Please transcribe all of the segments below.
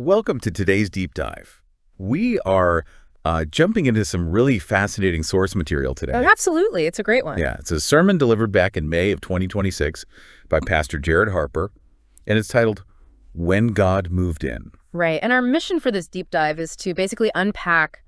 Welcome to today's deep dive. We are jumping into some really fascinating source material today. Oh, absolutely. It's a great one. Yeah, it's a sermon delivered back in May of 2026 by Pastor Jared Harper, and it's titled, When God Moved In. Right. And our mission for this deep dive is to basically unpack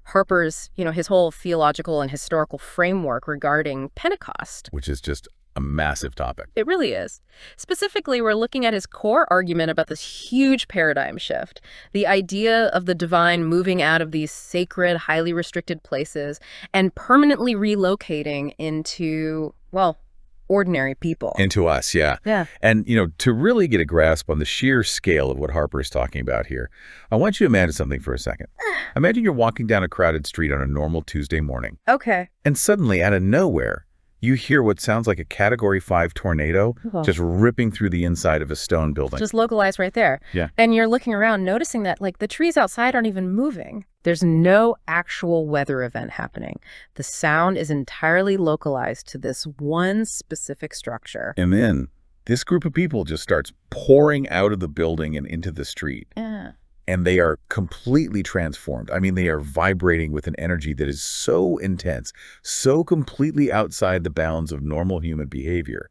Harper's, his whole theological and historical framework regarding Pentecost. Which is just a massive topic. It really is. Specifically, we're looking at his core argument about this huge paradigm shift, the idea of the divine moving out of these sacred, highly restricted places and permanently relocating into, well, ordinary people. Into us, yeah. Yeah. And, to really get a grasp on the sheer scale of what Harper is talking about here, I want you to imagine something for a second. Imagine you're walking down a crowded street on a normal Tuesday morning. Okay. And suddenly, out of nowhere, you hear what sounds like a Category 5 tornado just ripping through the inside of a stone building. Just localized right there. Yeah. And you're looking around, noticing that, the trees outside aren't even moving. There's no actual weather event happening. The sound is entirely localized to this one specific structure. And then this group of people just starts pouring out of the building and into the street. Yeah. And they are completely transformed. I mean, they are vibrating with an energy that is so intense, so completely outside the bounds of normal human behavior,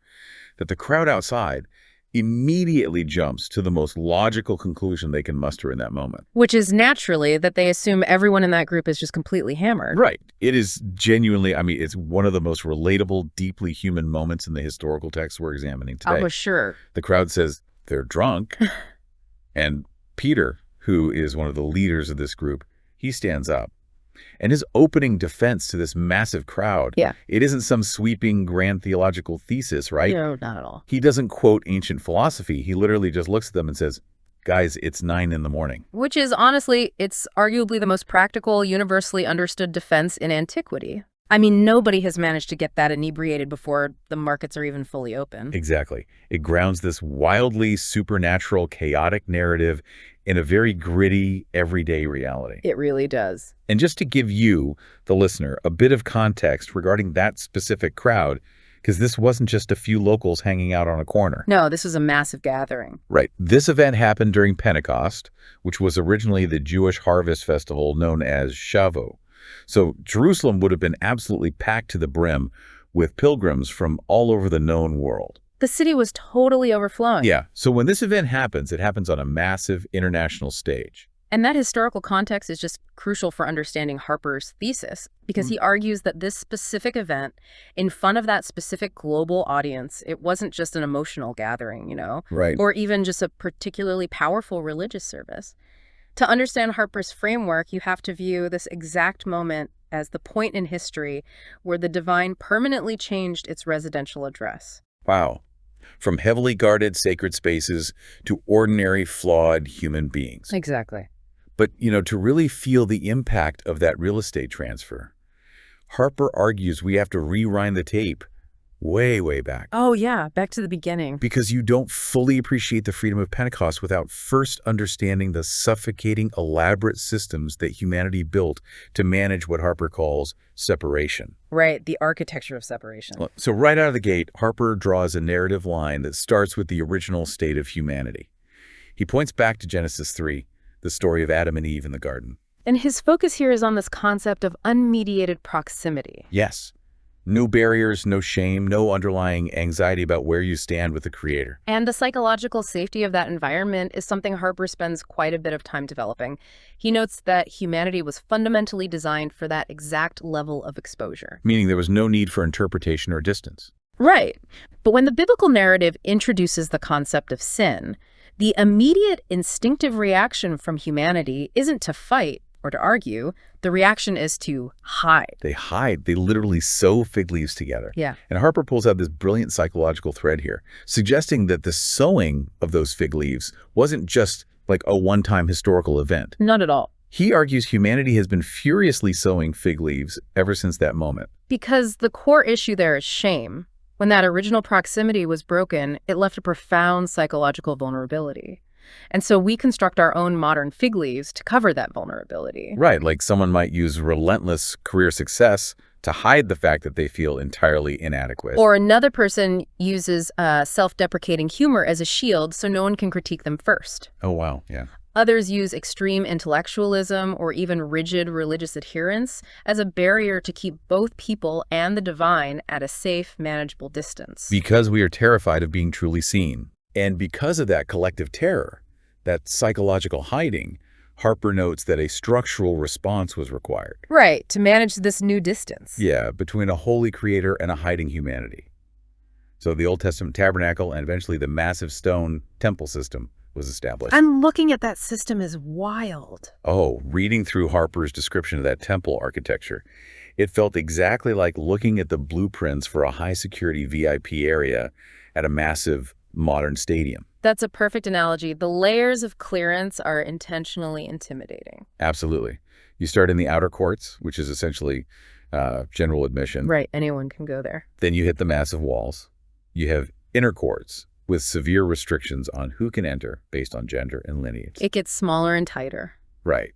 that the crowd outside immediately jumps to the most logical conclusion they can muster in that moment. Which is naturally that they assume everyone in that group is just completely hammered. Right. It is genuinely, it's one of the most relatable, deeply human moments in the historical text we're examining today. Oh, sure. The crowd says they're drunk, and Peter, who is one of the leaders of this group, he stands up. And his opening defense to this massive crowd, it isn't some sweeping grand theological thesis, right? No, not at all. He doesn't quote ancient philosophy. He literally just looks at them and says, guys, it's 9 a.m. Which is, honestly, it's arguably the most practical, universally understood defense in antiquity. Nobody has managed to get that inebriated before the markets are even fully open. Exactly. It grounds this wildly supernatural, chaotic narrative in a very gritty, everyday reality. It really does. And just to give you, the listener, a bit of context regarding that specific crowd, because this wasn't just a few locals hanging out on a corner. No, this was a massive gathering. Right. This event happened during Pentecost, which was originally the Jewish harvest festival known as Shavuot. So Jerusalem would have been absolutely packed to the brim with pilgrims from all over the known world. The city was totally overflowing. Yeah. So when this event happens, it happens on a massive international stage. And that historical context is just crucial for understanding Harper's thesis, because he argues that this specific event, in front of that specific global audience, it wasn't just an emotional gathering, Right. or even just a particularly powerful religious service. To understand Harper's framework, you have to view this exact moment as the point in history where the divine permanently changed its residential address. Wow. From heavily guarded sacred spaces to ordinary, flawed human beings. Exactly. But, to really feel the impact of that real estate transfer, Harper argues we have to rewind the tape way, way back. Oh, yeah, back to the beginning. Because you don't fully appreciate the freedom of Pentecost without first understanding the suffocating, elaborate systems that humanity built to manage what Harper calls separation. Right, the architecture of separation. So right out of the gate, Harper draws a narrative line that starts with the original state of humanity. He points back to Genesis 3, the story of Adam and Eve in the garden. And his focus here is on this concept of unmediated proximity. Yes. No barriers, no shame, no underlying anxiety about where you stand with the Creator. And the psychological safety of that environment is something Harper spends quite a bit of time developing. He notes that humanity was fundamentally designed for that exact level of exposure. Meaning there was no need for interpretation or distance. Right. But when the biblical narrative introduces the concept of sin, the immediate instinctive reaction from humanity isn't to fight or to argue. The reaction is to hide. They hide. They literally sew fig leaves together. Yeah. And Harper pulls out this brilliant psychological thread here, suggesting that the sewing of those fig leaves wasn't just like a one-time historical event. Not at all. He argues humanity has been furiously sewing fig leaves ever since that moment. Because the core issue there is shame. When that original proximity was broken, it left a profound psychological vulnerability. And so we construct our own modern fig leaves to cover that vulnerability. Right, like someone might use relentless career success to hide the fact that they feel entirely inadequate. Or another person uses self-deprecating humor as a shield so no one can critique them first. Oh, wow, yeah. Others use extreme intellectualism or even rigid religious adherence as a barrier to keep both people and the divine at a safe, manageable distance. Because we are terrified of being truly seen. And because of that collective terror, that psychological hiding, Harper notes that a structural response was required. Right, to manage this new distance. Yeah, between a holy creator and a hiding humanity. So the Old Testament tabernacle and eventually the massive stone temple system was established. And looking at that system is wild. Oh, reading through Harper's description of that temple architecture, it felt exactly like looking at the blueprints for a high-security VIP area at a massive modern stadium. That's a perfect analogy. The layers of clearance are intentionally intimidating. Absolutely. You start in the outer courts, which is essentially general admission. Right, anyone can go there. Then you hit the massive walls. You have inner courts with severe restrictions on who can enter based on gender and lineage. It gets smaller and tighter. Right.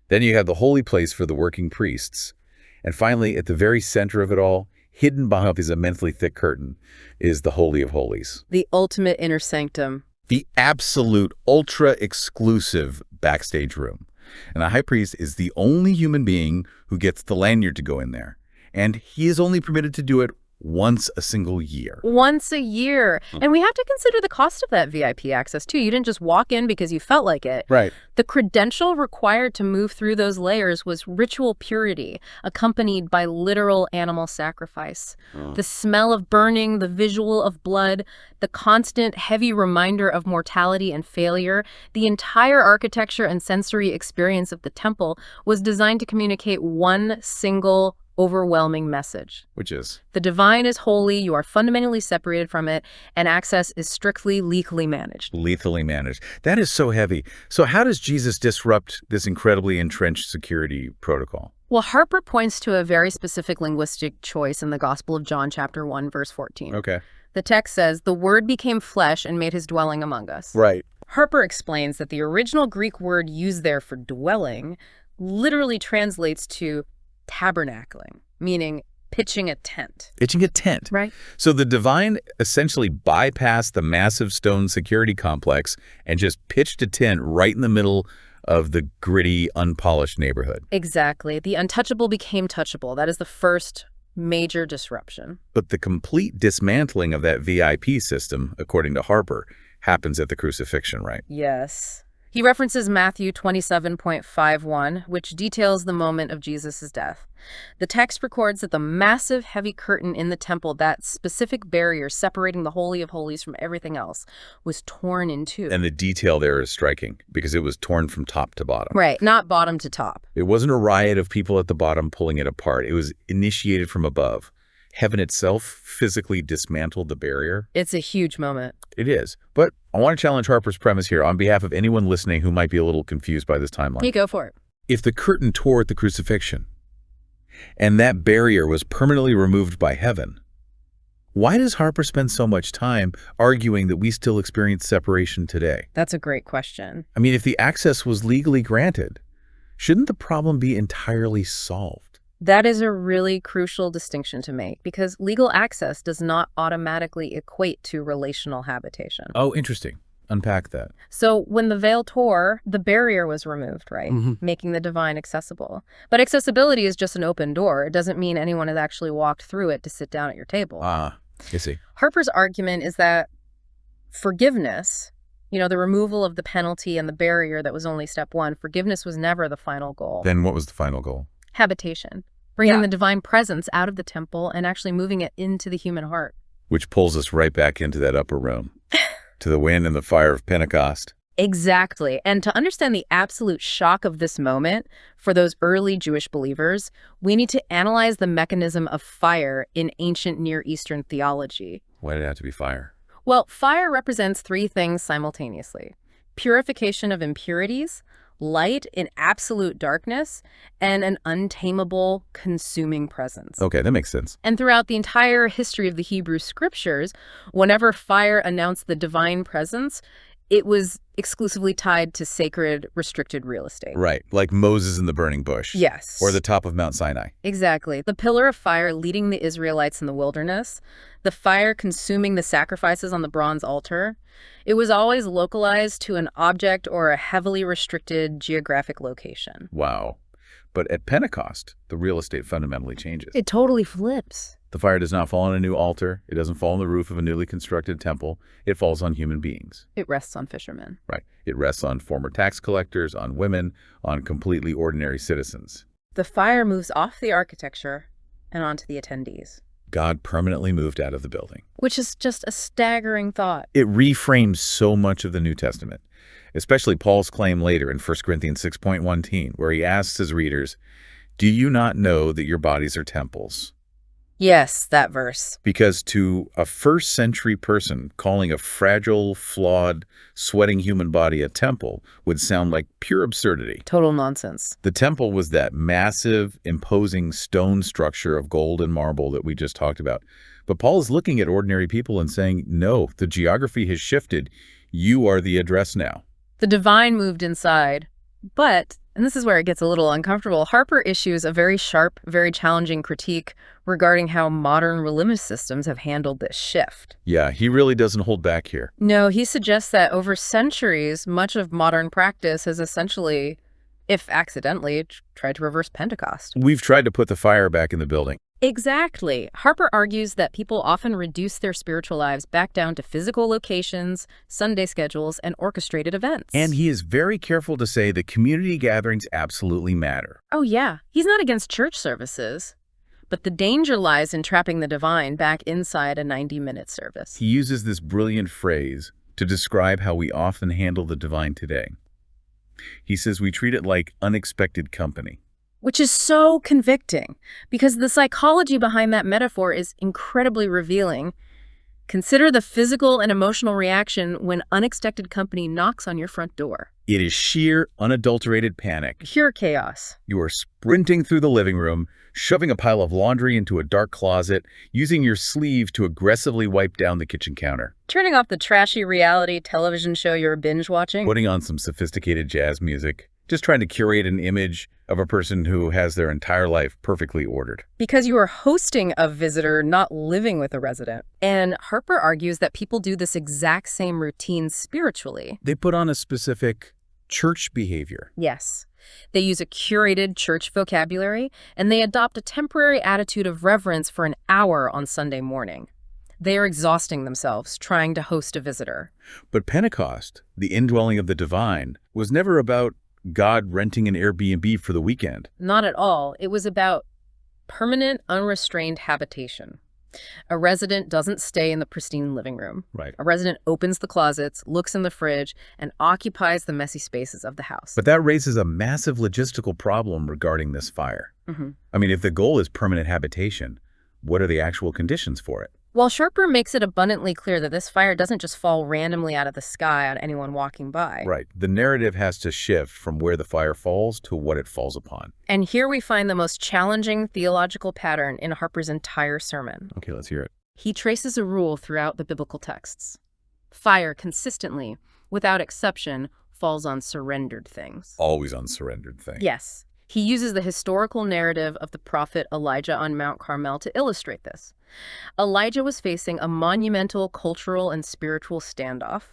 Then you have the holy place for the working priests. And finally, at the very center of it all, hidden behind this immensely thick curtain, is the Holy of Holies. The ultimate inner sanctum. The absolute ultra-exclusive backstage room. And the high priest is the only human being who gets the lanyard to go in there. And he is only permitted to do it once a single year. Once a year. And we have to consider the cost of that VIP access, too. You didn't just walk in because you felt like it. Right. The credential required to move through those layers was ritual purity, accompanied by literal animal sacrifice. The smell of burning, the visual of blood, the constant heavy reminder of mortality and failure, the entire architecture and sensory experience of the temple was designed to communicate one single overwhelming message. Which is? The divine is holy, you are fundamentally separated from it, and access is strictly lethally managed. Lethally managed. That is so heavy. So how does Jesus disrupt this incredibly entrenched security protocol? Well, Harper points to a very specific linguistic choice in the Gospel of John, chapter 1, verse 14. Okay. The text says, "The Word became flesh and made his dwelling among us." Right. Harper explains that the original Greek word used there for dwelling literally translates to tabernacling, meaning pitching a tent. Pitching a tent. Right. So the divine essentially bypassed the massive stone security complex and just pitched a tent right in the middle of the gritty, unpolished neighborhood. Exactly. The untouchable became touchable. That is the first major disruption. But the complete dismantling of that VIP system, according to Harper, happens at the crucifixion, right? Yes. He references Matthew 27.51, which details the moment of Jesus' death. The text records that the massive, heavy curtain in the temple, that specific barrier separating the Holy of Holies from everything else, was torn in two. And the detail there is striking because it was torn from top to bottom. Right, not bottom to top. It wasn't a riot of people at the bottom pulling it apart. It was initiated from above. Heaven itself physically dismantled the barrier. It's a huge moment. It is. But I want to challenge Harper's premise here on behalf of anyone listening who might be a little confused by this timeline. You go for it. If the curtain tore at the crucifixion and that barrier was permanently removed by heaven, why does Harper spend so much time arguing that we still experience separation today? That's a great question. I mean, if the access was legally granted, shouldn't the problem be entirely solved? That is a really crucial distinction to make because legal access does not automatically equate to relational habitation. Oh, interesting. Unpack that. So when the veil tore, the barrier was removed, right? Making the divine accessible. But accessibility is just an open door. It doesn't mean anyone has actually walked through it to sit down at your table. Ah, I see. Harper's argument is that forgiveness, the removal of the penalty and the barrier that was only step one, forgiveness was never the final goal. Then what was the final goal? Habitation. Bringing the divine presence out of the temple and actually moving it into the human heart. Which pulls us right back into that upper room, to the wind and the fire of Pentecost. Exactly. And to understand the absolute shock of this moment for those early Jewish believers, we need to analyze the mechanism of fire in ancient Near Eastern theology. Why did it have to be fire? Well, fire represents three things simultaneously: purification of impurities, light in absolute darkness, and an untamable, consuming presence. Okay, that makes sense. And throughout the entire history of the Hebrew scriptures, whenever fire announced the divine presence, It was exclusively tied to sacred, restricted real estate. Right, like Moses in the burning bush. Yes. Or the top of Mount Sinai. Exactly. The pillar of fire leading the Israelites in the wilderness, the fire consuming the sacrifices on the bronze altar, it was always localized to an object or a heavily restricted geographic location. Wow. But at Pentecost, the real estate fundamentally changes. It totally flips. The fire does not fall on a new altar. It doesn't fall on the roof of a newly constructed temple. It falls on human beings. It rests on fishermen. Right. It rests on former tax collectors, on women, on completely ordinary citizens. The fire moves off the architecture and onto the attendees. God permanently moved out of the building. Which is just a staggering thought. It reframes so much of the New Testament, especially Paul's claim later in 1 Corinthians 6:1, where he asks his readers, "Do you not know that your bodies are temples?" Yes, that verse. Because to a first-century person, calling a fragile, flawed, sweating human body a temple would sound like pure absurdity. Total nonsense. The temple was that massive, imposing stone structure of gold and marble that we just talked about. But Paul is looking at ordinary people and saying, no, the geography has shifted. You are the address now. The divine moved inside, but, and this is where it gets a little uncomfortable, Harper issues a very sharp, very challenging critique regarding how modern religious systems have handled this shift. Yeah, he really doesn't hold back here. No, he suggests that over centuries, much of modern practice has essentially, if accidentally, tried to reverse Pentecost. We've tried to put the fire back in the building. Exactly. Harper argues that people often reduce their spiritual lives back down to physical locations, Sunday schedules, and orchestrated events. And he is very careful to say that community gatherings absolutely matter. Oh, yeah. He's not against church services. But the danger lies in trapping the divine back inside a 90-minute service. He uses this brilliant phrase to describe how we often handle the divine today. He says we treat it like unexpected company. Which is so convicting, because the psychology behind that metaphor is incredibly revealing. Consider the physical and emotional reaction when unexpected company knocks on your front door. It is sheer, unadulterated panic. Pure chaos. You are sprinting through the living room, shoving a pile of laundry into a dark closet, using your sleeve to aggressively wipe down the kitchen counter. Turning off the trashy reality television show you're binge watching. Putting on some sophisticated jazz music. Just trying to curate an image of a person who has their entire life perfectly ordered. Because you are hosting a visitor, not living with a resident. And Harper argues that people do this exact same routine spiritually. They put on a specific church behavior. Yes. They use a curated church vocabulary, and they adopt a temporary attitude of reverence for an hour on Sunday morning. They are exhausting themselves trying to host a visitor. But Pentecost, the indwelling of the divine, was never about God renting an Airbnb for the weekend. Not at all. It was about permanent, unrestrained habitation. A resident doesn't stay in the pristine living room. Right. A resident opens the closets, looks in the fridge, and occupies the messy spaces of the house. But that raises a massive logistical problem regarding this fire. I mean, if the goal is permanent habitation, what are the actual conditions for it? While Harper makes it abundantly clear that this fire doesn't just fall randomly out of the sky on anyone walking by. Right. The narrative has to shift from where the fire falls to what it falls upon. And here we find the most challenging theological pattern in Harper's entire sermon. Okay, let's hear it. He traces a rule throughout the biblical texts. Fire consistently, without exception, falls on surrendered things. Always on surrendered things. Yes. He uses the historical narrative of the prophet Elijah on Mount Carmel to illustrate this. Elijah was facing a monumental cultural and spiritual standoff,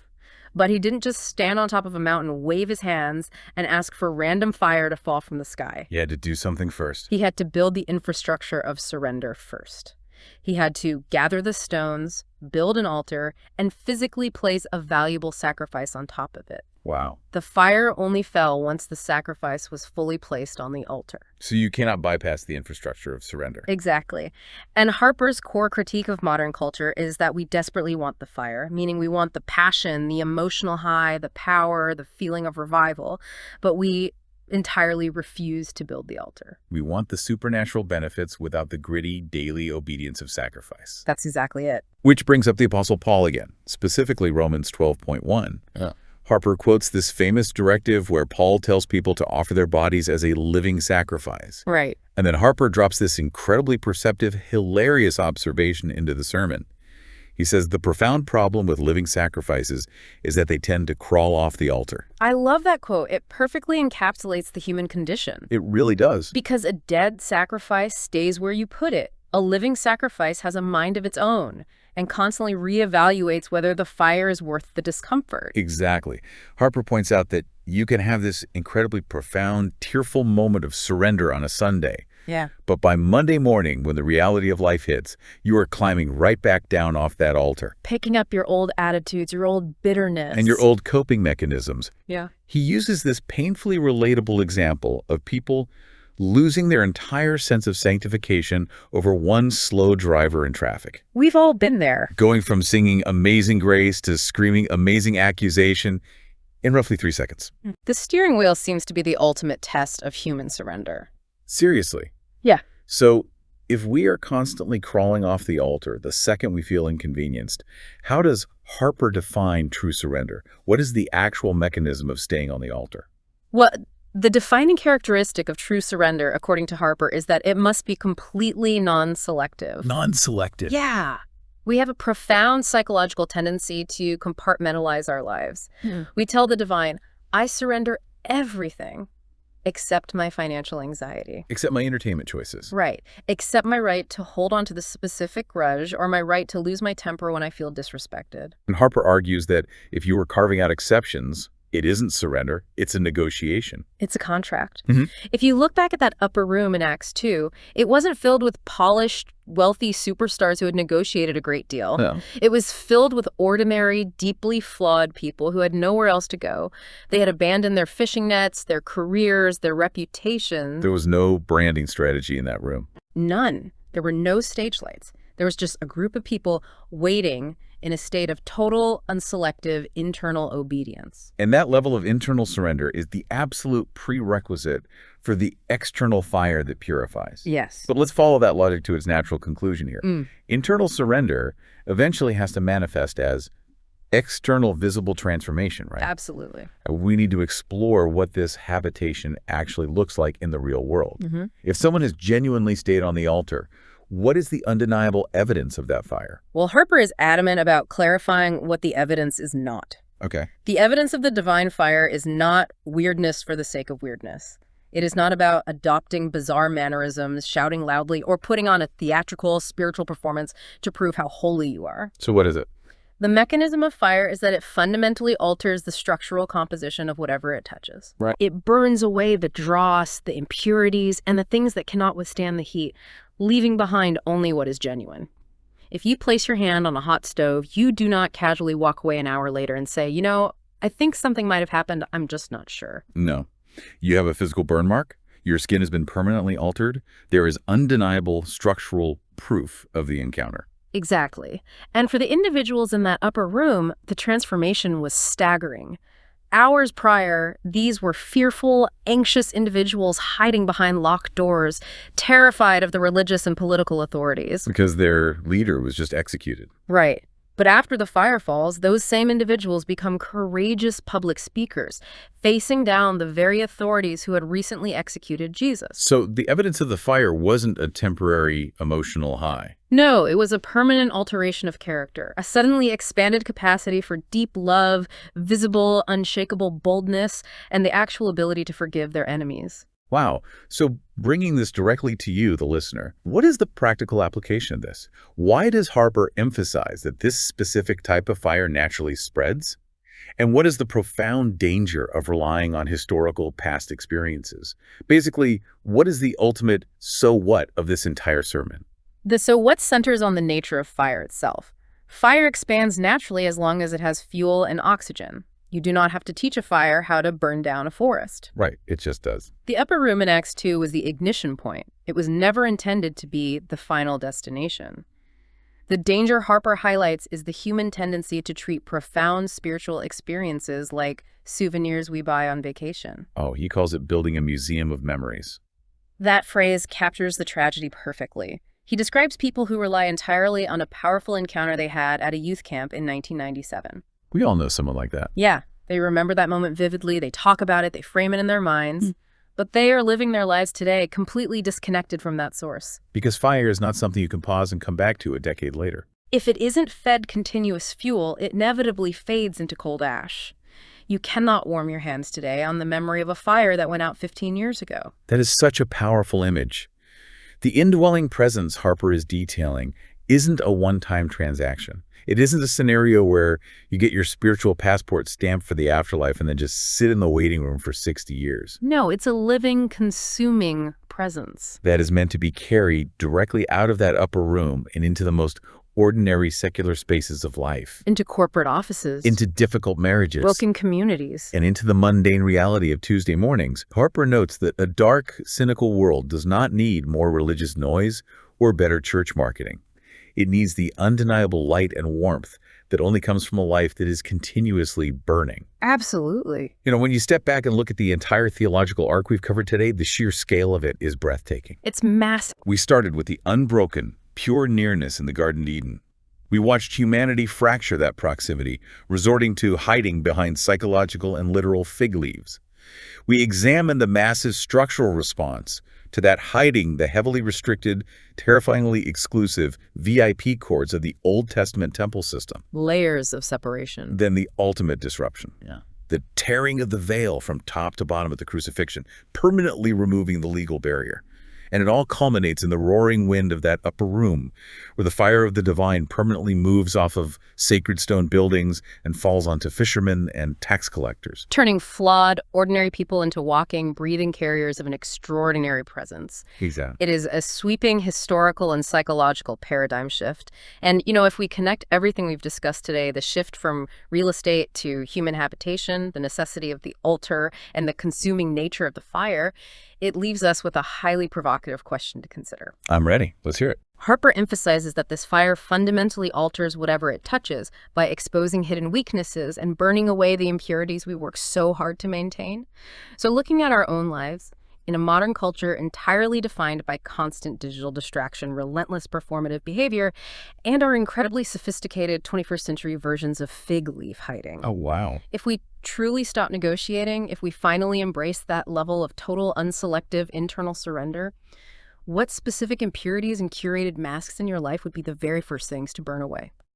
but he didn't just stand on top of a mountain, wave his hands, and ask for random fire to fall from the sky. He had to do something first. He had to build the infrastructure of surrender first. He had to gather the stones, build an altar, and physically place a valuable sacrifice on top of it. Wow. The fire only fell once the sacrifice was fully placed on the altar. So you cannot bypass the infrastructure of surrender. Exactly. And Harper's core critique of modern culture is that we desperately want the fire, meaning we want the passion, the emotional high, the power, the feeling of revival, but we entirely refuse to build the altar. We want the supernatural benefits without the gritty daily obedience of sacrifice. That's exactly it. Which brings up the Apostle Paul again, specifically Romans 12:1. Yeah. Harper quotes this famous directive where Paul tells people to offer their bodies as a living sacrifice. Right. And then Harper drops this incredibly perceptive, hilarious observation into the sermon. He says the profound problem with living sacrifices is that they tend to crawl off the altar. I love that quote. It perfectly encapsulates the human condition. It really does. Because a dead sacrifice stays where you put it. A living sacrifice has a mind of its own and constantly reevaluates whether the fire is worth the discomfort. Exactly. Harper points out that you can have this incredibly profound, tearful moment of surrender on a Sunday. Yeah. But by Monday morning, when the reality of life hits, you are climbing right back down off that altar. Picking up your old attitudes, your old bitterness. And your old coping mechanisms. Yeah. He uses this painfully relatable example of people losing their entire sense of sanctification over one slow driver in traffic. We've all been there. Going from singing Amazing Grace to screaming Amazing Accusation in roughly 3 seconds. The steering wheel seems to be the ultimate test of human surrender. Seriously. Yeah. So if we are constantly crawling off the altar the second we feel inconvenienced, how does Harper define true surrender? What is the actual mechanism of staying on the altar? Well, the defining characteristic of true surrender, according to Harper, is that it must be completely non-selective. Non-selective. Yeah. We have a profound psychological tendency to compartmentalize our lives. We tell the divine, I surrender everything except my financial anxiety. Except my entertainment choices. Right. Except my right to hold on to the specific grudge or my right to lose my temper when I feel disrespected. And Harper argues that if you were carving out exceptions, it isn't surrender, it's a negotiation. It's a contract. Mhm. If you look back at that upper room in Acts 2, it wasn't filled with polished, wealthy superstars who had negotiated a great deal. No. It was filled with ordinary, deeply flawed people who had nowhere else to go. They had abandoned their fishing nets, their careers, their reputations. There was no branding strategy in that room. None. There were no stage lights. There was just a group of people waiting in a state of total, unselective, internal obedience. And that level of internal surrender is the absolute prerequisite for the external fire that purifies. Yes. But let's follow that logic to its natural conclusion here. Internal surrender eventually has to manifest as external visible transformation, right? Absolutely. We need to explore what this habitation actually looks like in the real world. If someone has genuinely stayed on the altar, what is the undeniable evidence of that fire? Well, Harper is adamant about clarifying what the evidence is not. Okay. The evidence of the divine fire is not weirdness for the sake of weirdness. It is not about adopting bizarre mannerisms, shouting loudly, or putting on a theatrical spiritual performance to prove how holy you are. So what is it? The mechanism of fire is that it fundamentally alters the structural composition of whatever it touches. Right. It burns away the dross, the impurities, and the things that cannot withstand the heat, leaving behind only what is genuine. If you place your hand on a hot stove, you do not casually walk away an hour later and say, you know, I think something might have happened, I'm just not sure. No. You have a physical burn mark. Your skin has been permanently altered. There is undeniable structural proof of the encounter. Exactly. And for the individuals in that upper room, the transformation was staggering. Hours prior, these were fearful, anxious individuals hiding behind locked doors, terrified of the religious and political authorities. Because their leader was just executed. Right. But after the fire falls, those same individuals become courageous public speakers, facing down the very authorities who had recently executed Jesus. So the evidence of the fire wasn't a temporary emotional high. No, it was a permanent alteration of character, a suddenly expanded capacity for deep love, visible, unshakable boldness, and the actual ability to forgive their enemies. Wow. So bringing this directly to you, the listener, what is the practical application of this? Why does Harper emphasize that this specific type of fire naturally spreads? And what is the profound danger of relying on historical past experiences? Basically, what is the ultimate so what of this entire sermon? The so what centers on the nature of fire itself. Fire expands naturally as long as it has fuel and oxygen. You do not have to teach a fire how to burn down a forest. Right, it just does. The upper room in Acts 2 was the ignition point. It was never intended to be the final destination. The danger Harper highlights is the human tendency to treat profound spiritual experiences like souvenirs we buy on vacation. Oh, he calls it building a museum of memories. That phrase captures the tragedy perfectly. He describes people who rely entirely on a powerful encounter they had at a youth camp in 1997. We all know someone like that. Yeah, they remember that moment vividly, they talk about it, they frame it in their minds, but they are living their lives today completely disconnected from that source. Because fire is not something you can pause and come back to a decade later. If it isn't fed continuous fuel, it inevitably fades into cold ash. You cannot warm your hands today on the memory of a fire that went out 15 years ago. That is such a powerful image. The indwelling presence Harper is detailing isn't a one-time transaction. It isn't a scenario where you get your spiritual passport stamped for the afterlife and then just sit in the waiting room for 60 years. No, it's a living, consuming presence. That is meant to be carried directly out of that upper room and into the most ordinary secular spaces of life, Into corporate offices. into difficult marriages, broken communities. and into the mundane reality of Tuesday mornings. Harper notes that a dark, cynical world does not need more religious noise or better church marketing. It needs the undeniable light and warmth that only comes from a life that is continuously burning. Absolutely. When you step back and look at the entire theological arc we've covered today, the sheer scale of it is breathtaking. It's massive. We started with the unbroken, pure nearness in the Garden of Eden. We watched humanity fracture that proximity, resorting to hiding behind psychological and literal fig leaves. We examined the massive structural response to that hiding the heavily restricted, terrifyingly exclusive VIP courts of the Old Testament temple system. Layers of separation. Then the ultimate disruption. Yeah. The tearing of the veil from top to bottom at the crucifixion, permanently removing the legal barrier. And it all culminates in the roaring wind of that upper room, where the fire of the divine permanently moves off of sacred stone buildings and falls onto fishermen and tax collectors. Turning flawed, ordinary people into walking, breathing carriers of an extraordinary presence. Exactly. It is a sweeping historical and psychological paradigm shift. And, if we connect everything we've discussed today, the shift from real estate to human habitation, the necessity of the altar, and the consuming nature of the fire, it leaves us with a highly provocative question to consider. I'm ready. Let's hear it. Harper emphasizes that this fire fundamentally alters whatever it touches by exposing hidden weaknesses and burning away the impurities we work so hard to maintain. So looking at our own lives, in a modern culture entirely defined by constant digital distraction, relentless performative behavior, and our incredibly sophisticated 21st century versions of fig leaf hiding. Oh, wow. If we truly stop negotiating, if we finally embrace that level of total unselective internal surrender, what specific impurities and curated masks in your life would be the very first things to burn away?